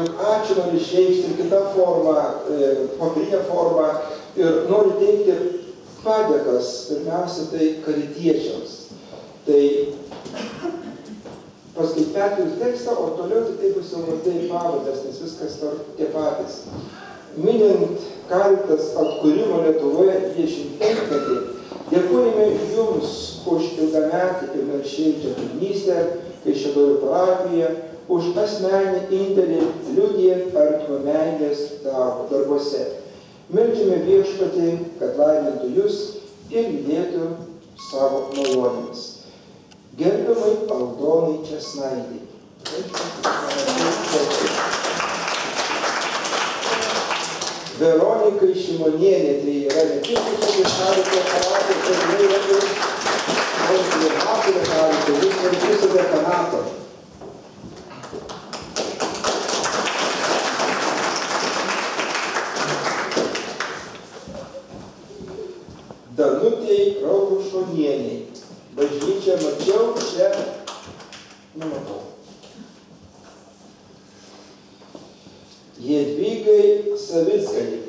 juk ačiū nori išreikšti ir kitą formą, popierinę formą ir nori teikti padėkas, pirmiausia, tai karitiečiams. Tai paskaityti tekstą, o toliau tai bus jau vardai pavardės, nes viskas tie patys. Minint Caritas atkūrimo Lietuvoje 25-metį, dėkojame Jums už ilgametį ir maršėjančią tarnystę Kaišiadorių parapijoje, už asmeninį indėlį liudijant artimo meilės darbuose. Meldžiame Viešpatį, kad laimintų Jūs ir lydėtų savo malonėmis. Gerbiamai Aldonai Česnaitei. Veronikai Šimonienė, tai yra ne tik Karito parapijos, bet jinai yra ir Karito, visą dekanato. Danutei Robušonieniai. Bažnyčią mačiau, čia nematau. Jadvygai Savickai.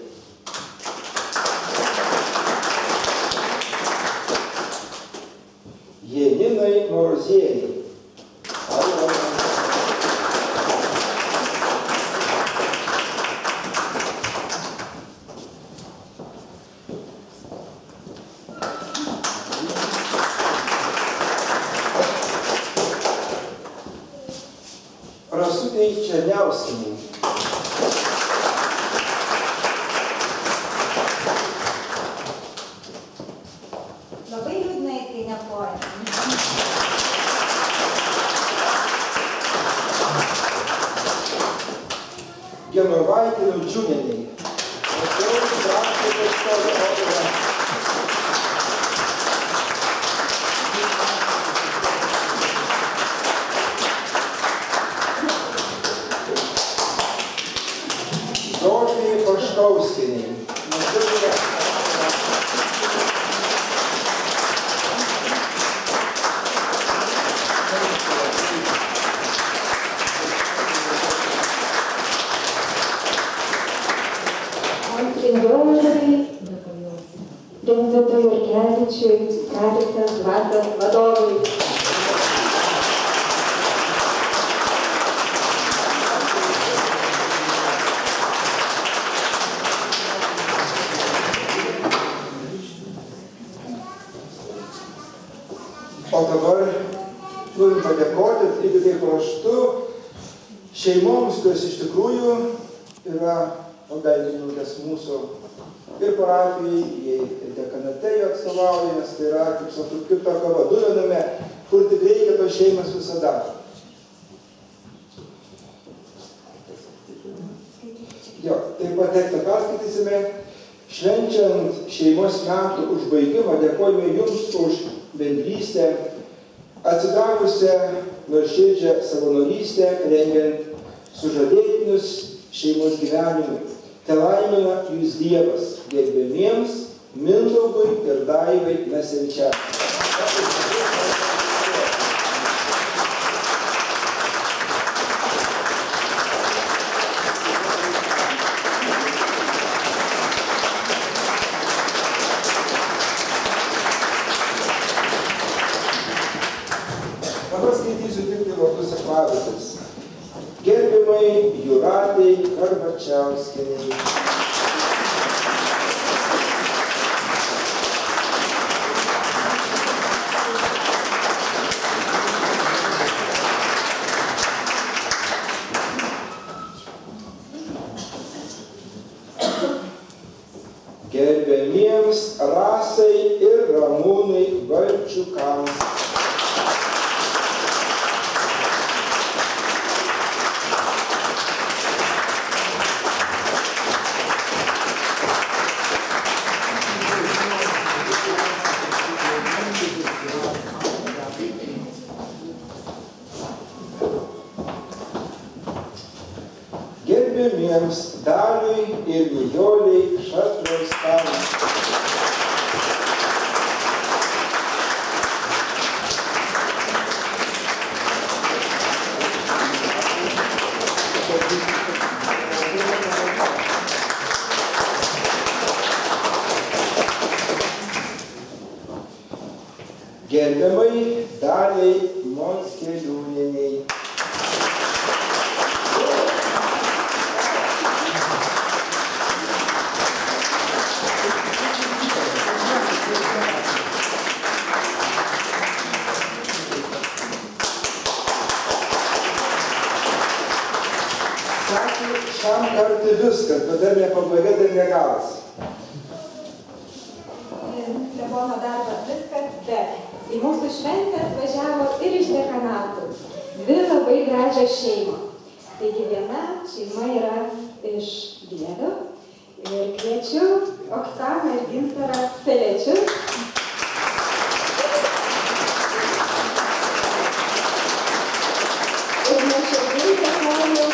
Janinai Morzienei. Rasutei Černiauskienei. Labai liūdnai, kai nepoja. Genovaitei Liudžiūnienei. Zofijai Paškauskienei. Rimvydo Jurkevičiui, Caritas dvasios vadovui. O dabar turim padėkoti, lygiai taip raštu, šeimoms, kurios iš tikrųjų yra pagalbininkės mūsų ir parapijai, jie ir dekanate jų atstovauja, nes tai yra, kaip tokio vadovėme, kur tik reikia tos šeimas visada. Jo, taip pat tekstą perskaitysime. Švenčiant šeimos metų užbaigimą, dėkojame Jums už bendrystę, atsidavusią nuoširdžią savanorystę, rengiant sužadėtinius šeimos gyvenimui. Telaimina Jūs Dievas, gerbiamiems Mindaugui ir Daivai Nesevičiavičiui. Dabar skaitysiu tik vardus ir pavardes. Gerbiamai Jūratei Karbačiauskienei. Gerbiamiems Rasai ir Ramūnai Valčiukams. Gerbiamiems Daliui ir Nijoliai Šatrauskams. gerbiamai Daliai Mockeliūnienei. Sakė, šiam kartui viskas, bet dar ne pabaiga, dar negalas. Klebono darbas viskas, bet į mūsų šventę atvažiavo ir iš dekanatų dvi labai gražios šeimos. Taigi viena šeima yra iš Vievio ir kviečiu Oksaną ir Gintarą Selečius. Ir nuoširdžiai dėkoju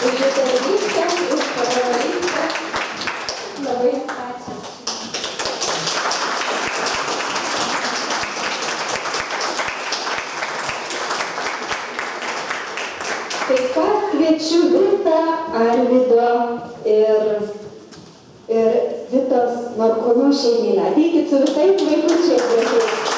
už jų tarnystę, už padavalystę. Labai ačiū. Taip pat kviečiu Vitą, Arvydo ir Vitos Norkūnų šeimyną. Ateikit su visais vaikučiais gražiais.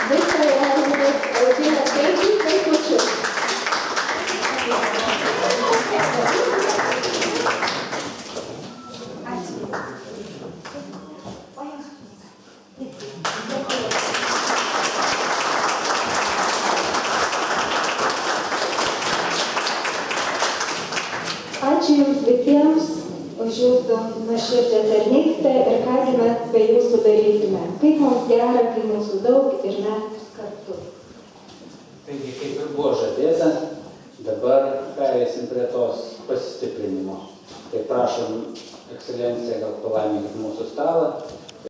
Vita ir Arvydas augina 5 vaikučius. Ačiū Jums visiems už Jūsų nuoširdžią tarnystę ir ką gi mes be Jūsų darytume. Kaip mums gera, kai mūsų daug ir mes kartu. Taigi, kaip ir buvo žadėta, dabar pereisim prie tos pasistiprinimo. Tai prašom, ekscelencija, gal palaiminkit mūsų stalą.